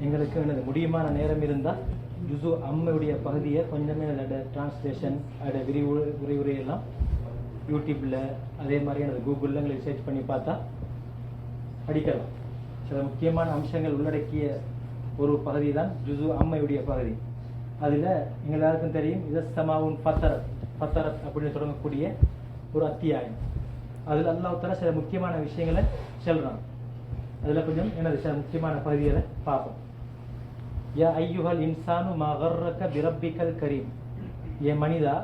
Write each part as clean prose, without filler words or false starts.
எங்களுக்கு என்னது முடியுமான நேரம் இருந்தால் ஜுசு அம்மையுடைய பகுதியை கொஞ்சமே அதோட டிரான்ஸ்லேஷன் அதோட விரிவுரையெல்லாம் யூடியூப்பில் அதே மாதிரி எனது கூகுளில் எங்களுக்கு சர்ச் பண்ணி பார்த்தா படிக்கலாம். சில முக்கியமான அம்சங்கள் உள்ளடக்கிய ஒரு பகுதி தான் ஜுசு அம்மையுடைய பகுதி. அதில் எங்கள் எல்லாருக்கும் தெரியும் இதஸ்தமாவுன் ஃபத்தரத் அப்படின்னு தொடங்கக்கூடிய ஒரு அத்தியாயம். அதில் அல்லாஹ் தஆலா சில முக்கியமான விஷயங்களை சொல்கிறான். அதில் கொஞ்சம் எனது சில முக்கியமான பகுதிகளை பார்ப்போம். யா ஐயுஹல் இன்சானு மா கர்ரக பிரப்பிக்கல் கரீம். ஏ மனிதா,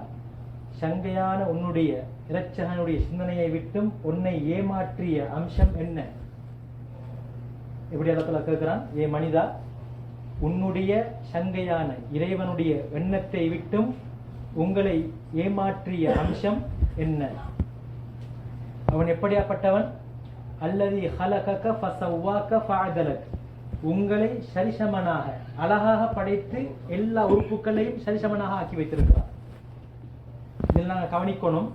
சங்கையான உன்னுடைய இரட்சகனுடைய சிந்தனையை விட்டும் உன்னை ஏமாற்றிய அம்சம் என்ன? எப்படி அல்லாஹ் தஆலா கேட்கிறான், ஏ மனிதா, உன்னுடைய சங்கையான இறைவனுடைய எண்ணத்தை விட்டும் உங்களை ஏமாற்றிய அம்சம் என்ன? அவன் எப்படியாப்பட்டவன்? அல்லதி ஹலகக ஃபஸவ்வாக ஃபஅதலக். உங்களை சரிசமனாக அழகாக படைத்து எல்லா உறுப்புகளையும் சரிசமனாக ஆக்கி வைத்திருக்கிறார். இதில் நாங்கள் கவனிக்கணும்,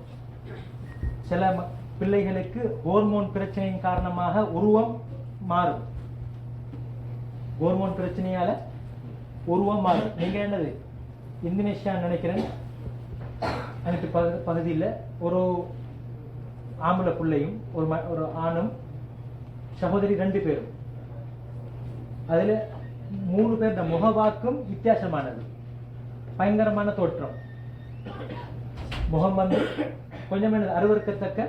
சில பிள்ளைகளுக்கு ஹோர்மோன் பிரச்சனையின் காரணமாக உருவம் மாறும். ஹோர்மோன் பிரச்சனையால உருவம் மாறும். நீங்க என்னது இந்தோனேஷியா நினைக்கிறேன் அனைத்து பகுதியில் ஒரு ஆம்பளை பிள்ளையும் ஒரு ஆணும் சகோதரி 2 பேரும், அதுல 3 பேர் முகவாக்கும் வித்தியாசமானது, பயங்கரமான தோற்றம். முகம் வந்து கொஞ்சம் எனது அருவருக்கத்தக்க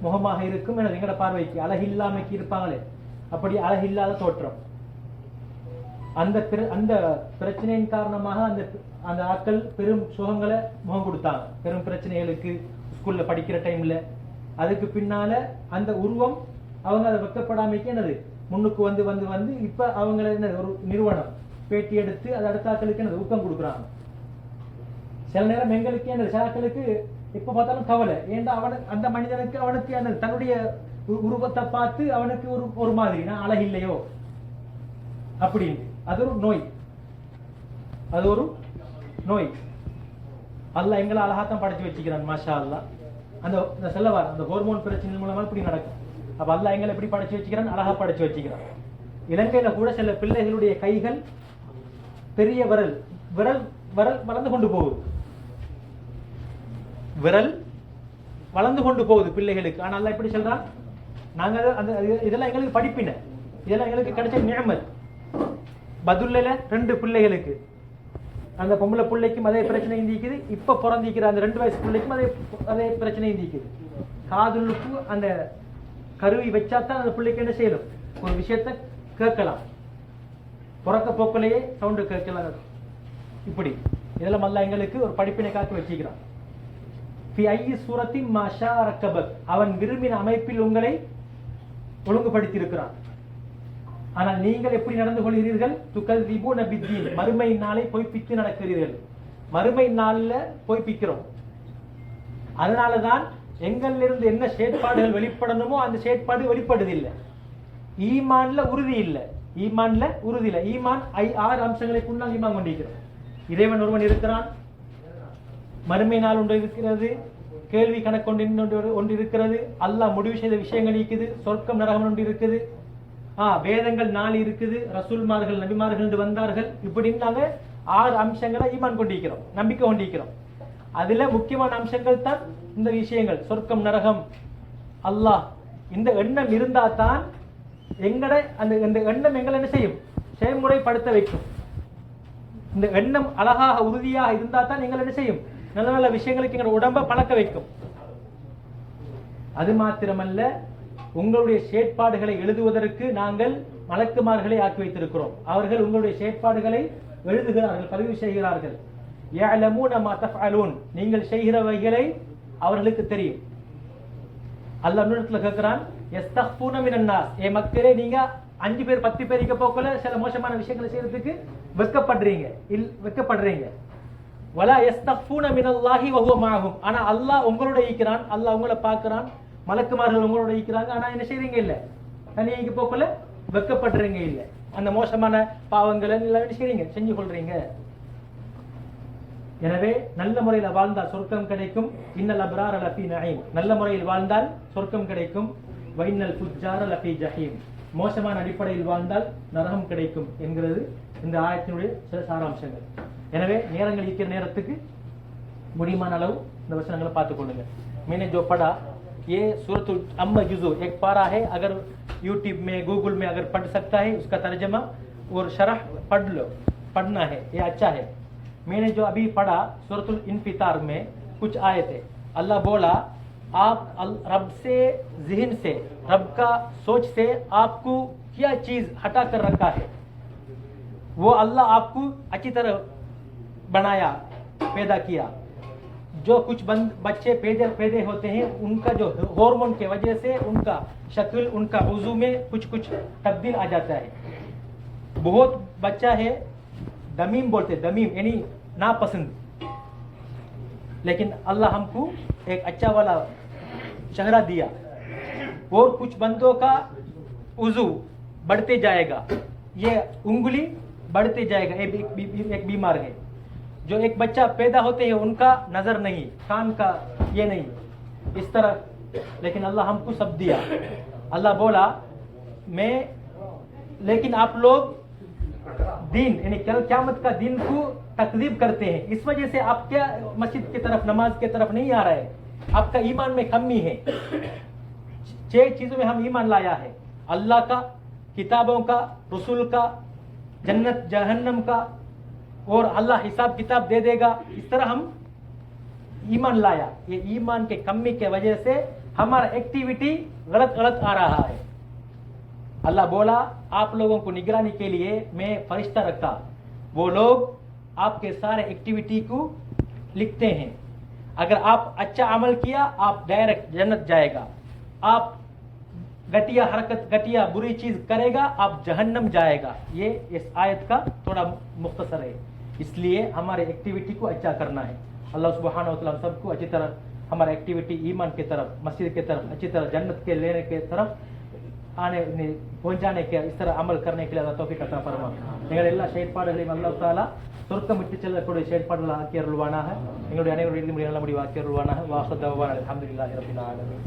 முகமாக இருக்கும். எனது எங்கட பார்வைக்கு அழகில்லாமைக்கு இருப்பாங்களே அப்படி அழகில்லாத தோற்றம். அந்த பிரச்சனையின் காரணமாக அந்த ஆட்கள் பெரும் சுகங்களை முகம் கொடுத்தாங்க, பெரும் பிரச்சனைகளுக்கு ஸ்கூல்ல படிக்கிற டைம்ல. அதுக்கு பின்னால அந்த உருவம் அவங்க அதை வெக்கப்படாமைக்கு என்னது முன்னுக்கு வந்து வந்து வந்து இப்ப அவங்கள என்ன ஒரு நிறுவனம் பேட்டி எடுத்து அது அடுத்த ஆட்களுக்கு என்னது ஊக்கம் கொடுக்குறாங்க. சில நேரம் எங்களுக்கு என்னது சில ஆட்களுக்கு எப்ப பார்த்தாலும் கவலை. ஏன்டா அந்த மனிதனுக்கு அவனுக்கு அந்த தன்னுடைய உருவத்தை பார்த்து அவனுக்கு ஒரு மாதிரி நான் அழகில்லையோ அப்படின்னு. அது ஒரு நோய், அது ஒரு நோய். அல்லாஹ் எங்களை அழகாத்தான் படைச்சு வச்சுக்கிறான், மாஷா அல்லாஹ். அந்த செல்லவார் அந்த ஹோர்மோன் பிரச்சனை மூலமா இப்படி நடக்கும். அப்ப அல்லாஹ் எங்களை எப்படி படைச்சு வச்சுக்கிறான்? அழகா படைச்சு வச்சுக்கிறான். இலங்கையில கூட சில பிள்ளைகளுடைய கைகள் பெரிய விரல் வளர்ந்து கொண்டு போகுது, விரல் வளர்ந்து கொண்டு போகுது பிள்ளைகளுக்கு. ஆனா அல்லாஹ் எப்படி சொல்றான்? நாங்க இதெல்லாம் எங்களுக்கு படிப்பின, இதெல்லாம் எங்களுக்கு கிடைச்ச நியமத். பதுல்ல 2 பிள்ளைகளுக்கு, அந்த பொம்பளை பிள்ளைக்கும் அதே பிரச்சனை இந்திக்குது, இப்ப பிறந்திக்கிற அந்த 2 வயசு பிள்ளைக்கும் அதே பிரச்சனை இந்திக்குது. காதுலுக்கு அந்த கருவி வச்சாதான் அந்த பிள்ளைக்கு என்ன செய்யணும்? ஒரு விஷயத்த கேட்கலாம், பிறக்க போக்கிலேயே சவுண்டு கேட்கலாம். இப்படி இதெல்லாம் அல்ல எங்களுக்கு ஒரு படிப்பினை காத்து வச்சுக்கிறான். அவன் விரும்பின அமைப்பில் உங்களை ஒழுங்குபடுத்தி இருக்கிறான். ஆனால் நீங்கள் எப்படி நடந்து கொள்கிறீர்கள்? துகல்திபூன பித்தீன், மறுமை நாளை பொய்ப்பித்து நடக்கிறீர்கள். மறுமை நாள்ல பொய்ப்பிக்கிறோம். அதனாலதான் எங்களிலிருந்து என்ன செயற்பாடுகள் வெளிப்படணுமோ அந்த செயற்பாடு வெளிப்படுதில்லை. ஈமான்ல உறுதி இல்லை, ஈமான் 6 அம்சங்களை கொண்டால் ஈமான் கொண்டிருக்கிறோம். இறைவன் ஒருவன் இருக்கிறான், மறுமை நாள் ஒன்று இருக்கிறது, கேள்வி கணக்கு ஒன்று இருக்கிறது, அல்லாஹ் முடிவு செய்த விஷயங்கள் இருக்குது, சொர்க்கம் நரகம் ஒன்று இருக்குது, வேதங்கள் 4 இருக்குது, ரசூல்மார்கள் நபிமார்கள் வந்தார்கள். இப்படி நாங்க 6 அம்சங்களை ஈமான் கொண்டிருக்கிறோம், நம்பிக்கை கொண்டிருக்கிறோம். அதுல முக்கியமான அம்சங்கள் தான் இந்த விஷயங்கள், சொர்க்கம் நரகம், அல்லாஹ். இந்த எண்ணம் இருந்தா தான் இந்த எண்ணம் எங்களை என்ன செய்யும்? செயல்முறைப்படுத்த வைக்கும். இந்த எண்ணம் அழகாக உறுதியாக இருந்தா தான் எங்களை என்ன செய்யும்? நல்ல நல்ல விஷயங்களுக்கு எங்களோட உடம்பை பழக்க வைக்கும். அது மாத்திரமல்ல, உங்களுடைய செயற்பாடுகளை எழுதுவதற்கு நாங்கள் மலக்குமார்களை ஆக்கி வைத்திருக்கிறோம். அவர்கள் உங்களுடைய செயற்பாடுகளை எழுதுகிறார்கள், பதிவு செய்கிறார்கள். يَعْلَمُونَ مَا تَفْعَلُونَ, நீங்கள் செய்கிறவைகளை அவர்களுக்கு தெரியும். அல்லாஹ் இன்னொருத்துல கேட்கிறான், يَسْتَخْفُونَ مِنَ النَّاسِ, ஏ மக்களே, நீங்க 5 பேர் 10 பேர் இருக்க போக்கல சில மோசமான விஷயங்களை செய்யறதுக்கு வெட்கப்படுறீங்க. وَلَا يَسْتَخْفُونَ مِنَ اللَّهِ وَهُوَ مَعَهُمْ, ஆனா அல்லாஹ் உங்களோட இருக்கிறான், அல்லாஹ் உங்களை பார்க்கிறான், மலக்குமார்கள் உங்களோட இருக்கிறாங்க. ஆனா என்ன செய்றீங்க? இல்ல, தனியாக போக்கல வெட்கப்படுறீங்க. இல்ல, அந்த மோசமான பாவங்களை என்ன செய்றீங்க? செஞ்சு கொள்றீங்க. எனவே நல்ல முறையில் வாழ்ந்தால் சொர்க்கம் கிடைக்கும். இன்னல் அப்ரார லஃபீ நஈம், நல்ல முறையில் வாழ்ந்தால் சொர்க்கம் கிடைக்கும். வைனல் ஃபுஜ்ஜார லஃபி ஜஹீம், மோசமான அடிப்படையில் வாழ்ந்தால் நரகம் கிடைக்கும் என்கிறது இந்த ஆயத்தினுடைய சில சாராம்சங்கள். எனவே நேரங்கள் இருக்கிற நேரத்துக்கு முடியுமான அளவு இந்த வசனங்களை பார்த்துக் கொள்ளுங்க. मैंने जो पढ़ा ये सूरतुल अम्मा जुज़ू एक पारा है, अगर यूट्यूब में गूगल में अगर पढ़ सकता है उसका तर्जमा और शरह पढ़ लो, पढ़ना है, ये अच्छा है। मैंने जो अभी पढ़ा सूरतुल इन्फितार में कुछ आए थे, अल्लाह बोला आप रब से ज़हन से, रब का सोच से आपको क्या चीज़ हटा कर रखा है, वो अल्लाह आपको अच्छी तरह बनाया, पैदा किया। जो कुछ बच्चे पैदा होते हैं उनका जो हार्मोन के वजह से उनका शक्ल, उनका उज़ू में कुछ कुछ तब्दील आ जाता है। बहुत बच्चा है दमीम बोलते, दमीम यानी नापसंद, लेकिन अल्लाह हमको एक अच्छा वाला चेहरा दिया। और कुछ बंदों का उज़ू बढ़ते जाएगा, ये उंगली बढ़ते जाएगा, एक बीमार है। जो एक बच्चा पैदा होते हैं उनका नजर नहीं, कान का ये नहीं, इस तरह, लेकिन अल्लाह हमको सब दिया। अल्लाह बोला मैं, लेकिन आप लोग दिन यानी कल क़यामत का दिन को तकज़ीब करते हैं, इस वजह से आप क्या मस्जिद की तरफ, नमाज की तरफ नहीं आ रहे हैं, आपका ईमान में कमी है। 6 चीजों में हम ईमान लाया है, अल्लाह का, किताबों का, रसूल का, जन्नत जहन्नम का, और अल्लाह हिसाब किताब दे देगा, इस तरह हम ईमान लाया। ये ईमान के कमी के वजह से हमारा एक्टिविटी गलत आ रहा है। अल्लाह बोला आप लोगों को निगरानी के लिए मैं फरिश्ता रखा, वो लोग आपके सारे एक्टिविटी को लिखते हैं। अगर आप अच्छा अमल किया आप डायरेक्ट जन्नत जाएगा, आप घटिया हरकत, घटिया बुरी चीज करेगा आप जहन्नम जाएगा। ये इस आयत का थोड़ा मुख्तसर है, इसलिए हमारे एक्टिविटी को अच्छा करना है। अल्लाह सुब्हानहू व तआला हम सबको अच्छी तरह हमारा एक्टिविटी ईमान की तरफ, मस्जिद की तरफ, अच्छी तरह जन्नत के लेने के तरफ पहुंचाने के, इस तरह अमल करने के लिए अल्लाह तौफीक अता फरमा। எங்கள் எல்லா செயற்பாடுகளையும் அல்லாஹ் தஆலா சொர்க்கம் விட்டு செல்லக்கூடிய செயற்பாடுகள் ஆக்கி அருள்வானாக. எங்களுடைய அனைவருடைய நல்ல முடிவு ஆக்கி அருள்வானாக. வாஹ் தஅவானா அல்ஹம்துலில்லாஹி ரப்பில் ஆலமீன்.